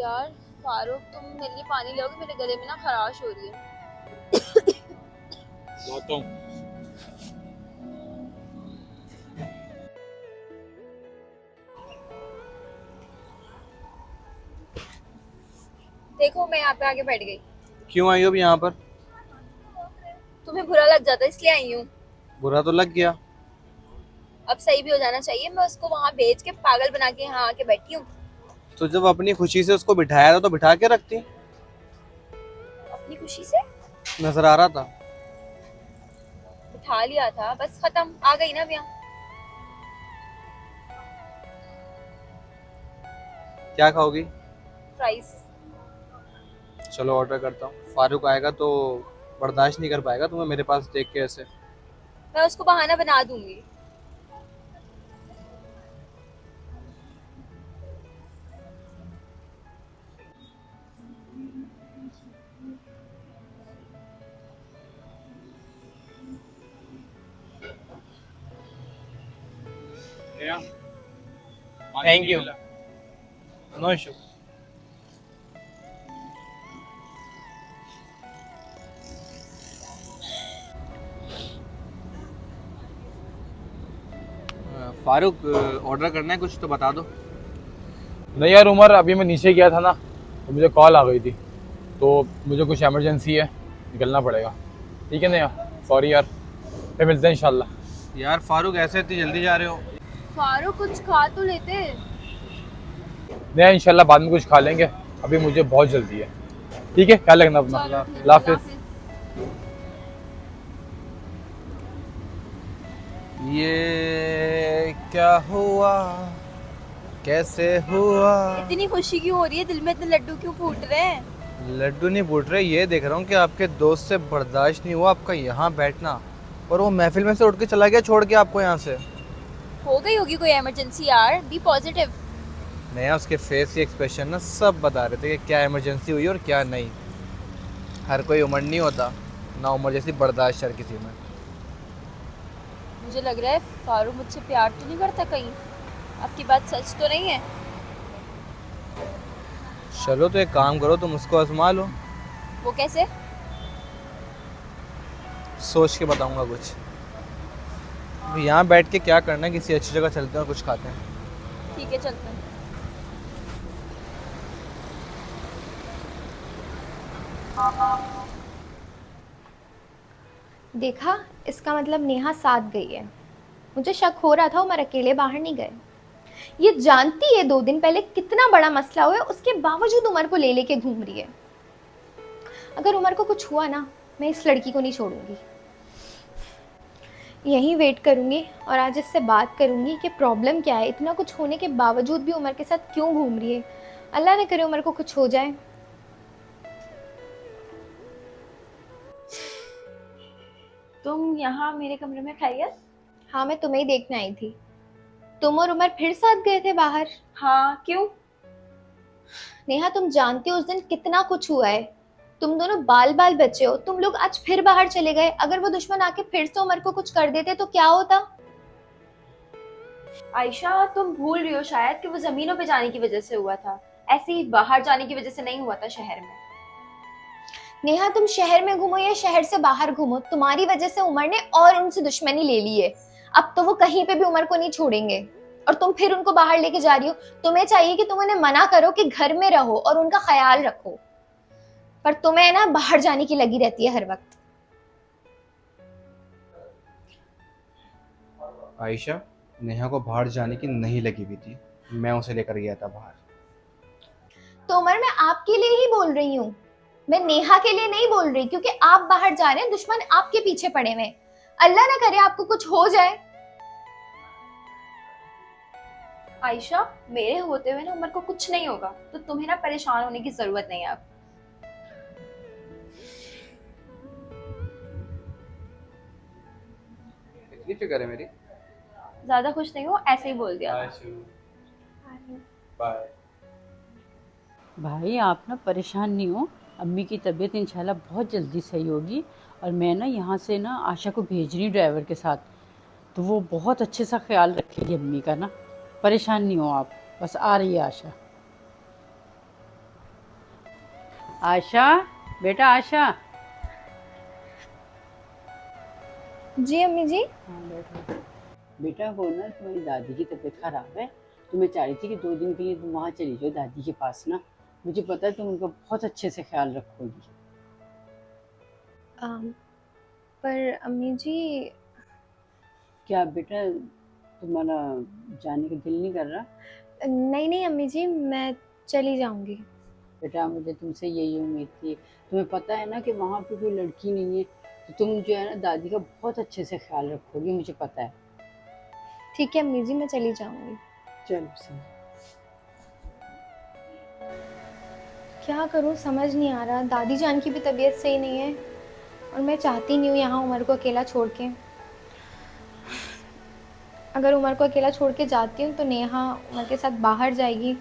यार फारूक, तुम मेरे लिए पानी लोगे? मेरे गले में ना खराश हो रही है। लाता हूँ। देखो मैं यहाँ पे आके बैठ गई। क्यों आई हो अभी यहाँ पर? तुम्हें बुरा लग जाता है इसलिए आई हूँ। बुरा तो लग गया। अब सही भी हो जाना चाहिए। मैं उसको वहाँ भेज के पागल बना के यहाँ आके बैठी हूँ। तो जब अपनी खुशी से उसको बिठाया था तो बिठा के रखती। अपनी खुशी से नजर आ रहा था। बिठा लिया था, बस खत्म, आ गई ना अब यहाँ। क्या खाओगी? फ्राइज। चलो ऑर्डर करता हूँ। फारूक आएगा तो बर्दाश्त नहीं कर पाएगा तुम्हें मेरे पास देख के ऐसे। मैं उसको बहाना बना दूंगी। Thank you. No issue. Farooq, order करना है कुछ तो बता दो। नहीं यार उमर, अभी मैं नीचे गया था ना तो मुझे कॉल आ गई थी, तो मुझे कुछ इमरजेंसी है, निकलना पड़ेगा। ठीक है ना यार, सॉरी यार, फिर मिलते हैं इंशाल्लाह। यार फारूक, ऐसे इतनी जल्दी जा रहे हो? फारूक कुछ खा तो लेते। नहीं इंशाल्लाह बाद में कुछ खा लेंगे, अभी मुझे बहुत जल्दी है। ठीक है, ख्याल रखना अपना। चलो ठीक है, अल्लाह हाफिज़। ये क्या हुआ, कैसे हुआ? इतनी खुशी क्यों हो रही है? दिल में इतने लड्डू क्यों फूट रहे हैं? लड्डू नहीं फूट रहे, ये देख रहा हूँ कि आपके दोस्त से बर्दाश्त नहीं हुआ आपका यहाँ बैठना, और वो महफिल में से उठ के चला गया छोड़ के आपको यहाँ से। हो गई होगी कोई इमरजेंसी यार, बी पॉजिटिव। नया उसके फेस के एक्सप्रेशन ना सब बता रहे थे कि क्या इमरजेंसी हुई और क्या नहीं। हर कोई उम्र नहीं होता, ना उम्र जैसी बर्दाश्त हर किसी में। मुझे लग रहा है फारूक मुझसे प्यार तो नहीं करता कहीं। आपकी बात सच तो नहीं है? चलो तो एक काम करो, तुम उसको आजमा लो। वो कैसे? सोच के बताऊंगा कुछ। अभी यहाँ बैठ के क्या करना है, किसी अच्छी जगह चलते हैं और कुछ खाते हैं। ठीक है, चलते हैं। देखा, इसका मतलब नेहा साथ गई है। मुझे शक हो रहा था उमर अकेले बाहर नहीं गए। ये जानती है 2 दिन पहले कितना बड़ा मसला हुआ है, उसके बावजूद उमर को ले लेके घूम रही है। अगर उमर को कुछ हुआ ना, मैं इस लड़की को नहीं छोड़ूंगी। यहीं वेट करूंगी और आज इससे बात करूंगी कि प्रॉब्लम क्या है, इतना कुछ होने के बावजूद भी उमर के साथ क्यों घूम रही है। अल्लाह न करे उमर को कुछ हो जाए। तुम यहाँ मेरे कमरे में खैरियत? हाँ, मैं तुम्हें ही देखने आई थी। तुम और उमर फिर साथ गए थे बाहर? हाँ, क्यों? नेहा, तुम जानती हो उस दिन कितना कुछ हुआ है। तुम दोनों बाल बाल बचे हो, तुम लोग आज फिर बाहर चले गए। अगर वो दुश्मन आके फिर से उमर को कुछ कर देते तो क्या होता? आयशा, तुम भूल रही हो शायद कि वो जमीनों पे जाने की वजह से हुआ था, ऐसे ही बाहर जाने की वजह से नहीं हुआ था शहर में। नेहा, तुम शहर में घूमो या शहर से बाहर घूमो, तुम्हारी वजह से उमर ने और उनसे दुश्मनी ले ली है। अब तो वो कहीं पे भी उमर को नहीं छोड़ेंगे और तुम फिर उनको बाहर लेके जा रही हो। तुम्हें चाहिए कि तुम उन्हें मना करो कि घर में रहो और उनका ख्याल रखो, पर तुम्हें ना बाहर जाने की लगी रहती है हर वक्त। आयशा, नेहा को बाहर जाने की नहीं लगी हुई थी, मैं उसे लेकर गया था बाहर। तो उमर, मैं आपके लिए ही बोल रही हूँ, मैं नेहा के लिए नहीं बोल रही, क्योंकि आप बाहर जा रहे हैं, दुश्मन आपके पीछे पड़े हुए। अल्लाह ना करे आपको कुछ हो जाए। आयशा, मेरे होते हुए ना उमर को कुछ नहीं होगा, तो तुम्हें ना परेशान होने की जरूरत नहीं है अब। इतनी फिक्र है मेरी? ज्यादा खुश नहीं हो, ऐसे ही बोल दिया। बाय। भाई आप ना परेशान नहीं हो, अम्मी की तबीयत इंशाल्लाह बहुत जल्दी सही होगी। और मैं ना यहाँ से ना आशा को भेज रही हूँ ड्राइवर के साथ, तो वो बहुत अच्छे सा ख्याल रखेगी अम्मी का ना। परेशान नहीं हो आप, बस आ रही है आशा। आशा, बेटा आशा। जी अम्मी जी। हाँ बैठो। बेटा वो ना तुम्हारी दादी की तबीयत खराब है, तो मैं चाह रही थी कि 2 दिन के लिए तुम वहाँ चली जाओ दादी के पास ना। मुझे पता है तुम उनका बहुत अच्छे से ख्याल रखोगी। अम, पर अम्मी जी, क्या बेटा तुम्हारा जाने का दिल नहीं कर रहा? नहीं नहीं अम्मी जी, मैं चली जाऊंगी। बेटा मुझे तुमसे यही उम्मीद थी। तुम्हें पता है ना कि वहाँ पे कोई लड़की नहीं है, तो तुम जो है ना दादी का बहुत अच्छे से ख्याल रखोगी, मुझे पता है। ठीक है अम्मी जी, मैं चली जाऊंगी। चलो सही। क्या करूं समझ नहीं आ रहा, दादी जान की भी तबीयत सही नहीं है और मैं चाहती नहीं हूँ यहाँ उमर को अकेला छोड़ के। अगर उमर को अकेला छोड़ के जाती हूँ तो नेहा उमर के साथ बाहर जाएगी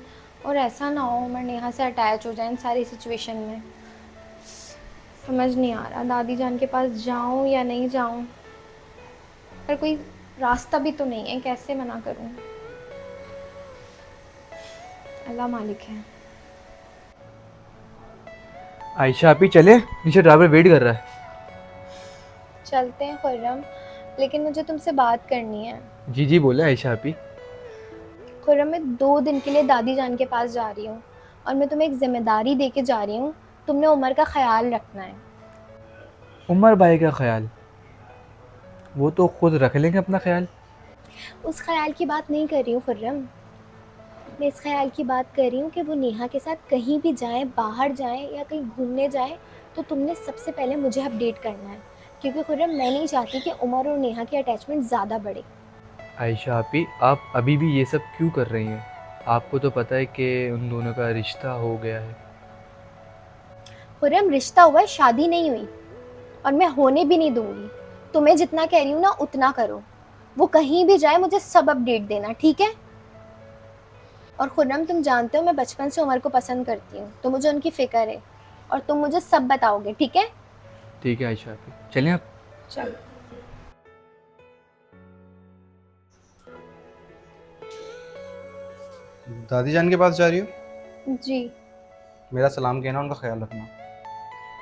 और ऐसा ना हो उमर नेहा से अटैच हो जाए इन सारी सिचुएशन में। समझ नहीं आ रहा दादी जान के पास जाऊँ या नहीं जाऊँ, पर कोई रास्ता भी तो नहीं है, कैसे मना करूँ। अल्लाह मालिक है। आयशा आप ही चले, नीचे ड्राइवर वेट कर रहा है। चलते हैं खुर्रम, लेकिन मुझे तुमसे बात करनी है। जी जी बोले आयशा आप ही। खुर्रम, मैं 2 दिन के लिए दादी जान के पास जा रही हूँ और मैं तुम्हें एक जिम्मेदारी दे के जा रही हूँ। तुमने उमर का ख्याल रखना है। उमर भाई का ख्याल? वो तो खुद रख लेंगे अपना ख्याल। उस ख्याल की बात नहीं कर रही हूँ खुर्रम, मैं इस ख्याल की बात कर रही हूँ कि वो नेहा के साथ कहीं भी जाए, बाहर जाए या कहीं घूमने जाए, तो तुमने सबसे पहले मुझे अपडेट करना है, क्योंकि खुर्रम मैं नहीं चाहती कि उमर और नेहा की अटैचमेंट ज़्यादा बढ़े। आयशा आप ही, आप अभी भी ये सब क्यों कर रही हैं? आपको तो पता है कि उन दोनों का रिश्ता हो गया है। खुर्रम रिश्ता हुआ है, शादी नहीं हुई, और मैं होने भी नहीं दूंगी। तुम्हें जितना कह रही हूँ ना उतना करो। वो कहीं भी जाए मुझे सब अपडेट देना, ठीक है? और खुर्रम तुम जानते हो मैं बचपन से उमर को पसंद करती हूँ, तो मुझे उनकी फिक्र है और तुम मुझे सब बताओगे, ठीक है? ठीक है आयशा आप ही, चलें आप। चलो। दादी जान के पास जा रही हो? जी मेरा सलाम कहना, उनका ख्याल रखना।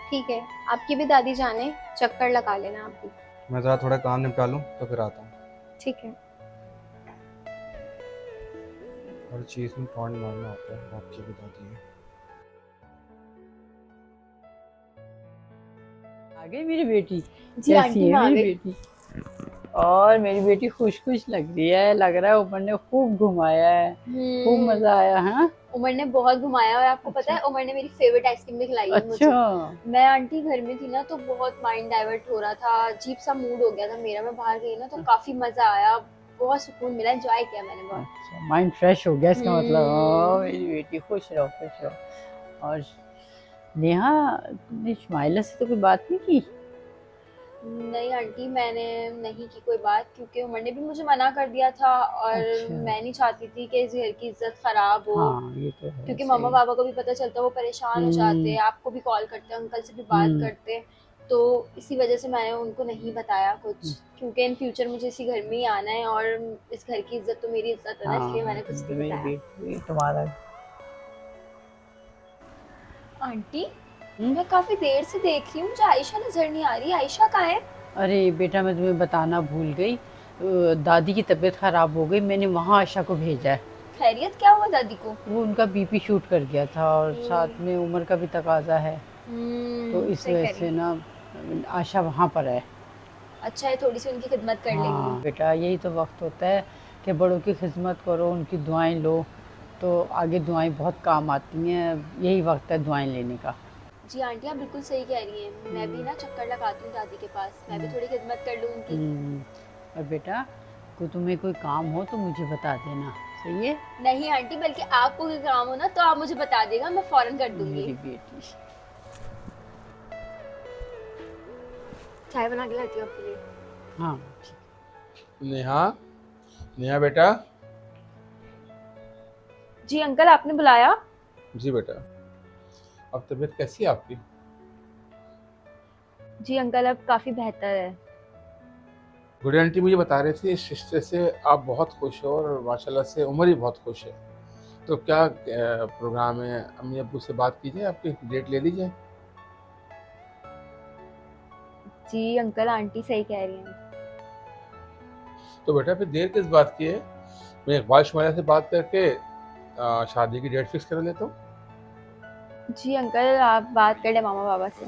ठीक है, आपकी भी दादी जाने, चक्कर लगा लेना आप भी। मैं ज़रा थोड़ा काम निपटा लूँ तो फिर आता हूँ। ठीक है। हर चीज़ में पॉइंट मारना होता है, आपकी भी दादी है। आ गई मेरी बेटी। जी कैसी आंटी है मैं आ मेरी गई। बेटी? और मेरी बेटी खुश खुश लग रही है, लग रहा है उमर ने खूब घुमाया है, खूब मजा आया। हाँ उमर ने बहुत घुमाया और आपको पता है उमर ने मेरी फेवरेट आइसक्रीम भी खिलाई है मुझे। अच्छा। मैं आंटी घर में थी ना तो बहुत माइंड डाइवर्ट हो रहा था, अजीब सा मूड हो गया था मेरा। मैं बाहर गई ना तो काफी मजा आया, बहुत सुकून मिला, एंजॉय किया मैंने बहुत। अच्छा माइंड फ्रेश हो गया इसका मतलब। हम्म। मेरी बेटी खुश रहो खुश रहो। और नेहा, तुमने शुमाइला से तो कोई बात नहीं की? नहीं आंटी मैंने नहीं की कोई बात, क्योंकि उमर ने भी मुझे मना कर दिया था और अच्छा। मैं नहीं चाहती थी कि इस घर की इज्जत खराब हो। हाँ ये तो है, क्योंकि सही। मम्मा पापा को भी पता चलता, वो परेशान हो जाते, आपको भी कॉल करते, अंकल से भी बात करते, तो इसी वजह से मैंने उनको नहीं बताया कुछ, क्योंकि इन फ्यूचर मुझे इसी घर में ही आना है और इस घर की इज्जत तो मेरी इज्जत है ना, इसलिए मैंने कुछ नहीं मेरी बताया। बेटी तुम्हारा। आंटी मैं काफी देर से देख रही हूँ, मुझे आयशा नजर नहीं आ रही, आयशा कहाँ है? अरे बेटा मैं तुम्हें बताना भूल गई, दादी की तबीयत खराब हो गई, मैंने वहाँ आशा को भेजा है। खैरियत क्या हुआ दादी को? वो उनका बीपी शूट कर गया था और साथ में उम्र का भी तकाजा है, तो इस सही कह वजह रही से हैं। ना आशा वहाँ पर है। अच्छा है, थोड़ी सी उनकी खिदमत कर हाँ लेंगी। बेटा यही तो वक्त होता है कि बड़ों की खिदमत करो, उनकी दुआएं लो, तो आगे दुआएं बहुत काम आती हैं। यही वक्त है दुआएं लेने का। जी आंटी आप बिल्कुल सही कह रही हैं, मैं भी ना चक्कर लगाती हूँ दादी के पास, मैं भी थोड़ी खिदमत कर लूँ उनकी। और बेटा को तुम्हें कोई काम हो तो मुझे बता देना, सही है? नहीं आंटी, बल्कि आपको कोई काम हो ना तो आप मुझे बता देगा, मैं फौरन कर दूंगी। मेरी बेटी। चाय बना के लाती हूँ आपके लिए। हाँ नेहा, नेहा बेटा। जी अंकल आपने बुलाया? जी बेटा। अब तबीयत कैसी है आपकी? जी अंकल अब काफी बेहतर है। गुड़ी आंटी मुझे बता रहे थे इस रिश्ते से आप बहुत खुश हो और माशाल्लाह से उमर भी बहुत खुश है, तो क्या प्रोग्राम है, अम्मी अब्बू से बात कीजिए, आपकी डेट ले लीजिए। जी अंकल आंटी सही कह रही हैं। तो बेटा फिर देर किस बात की है, मैं इकबाल शुमाइला से बात करके शादी की डेट फिक्स कर लेता हूँ। जी अंकल आप बात कर लें मामा बाबा से।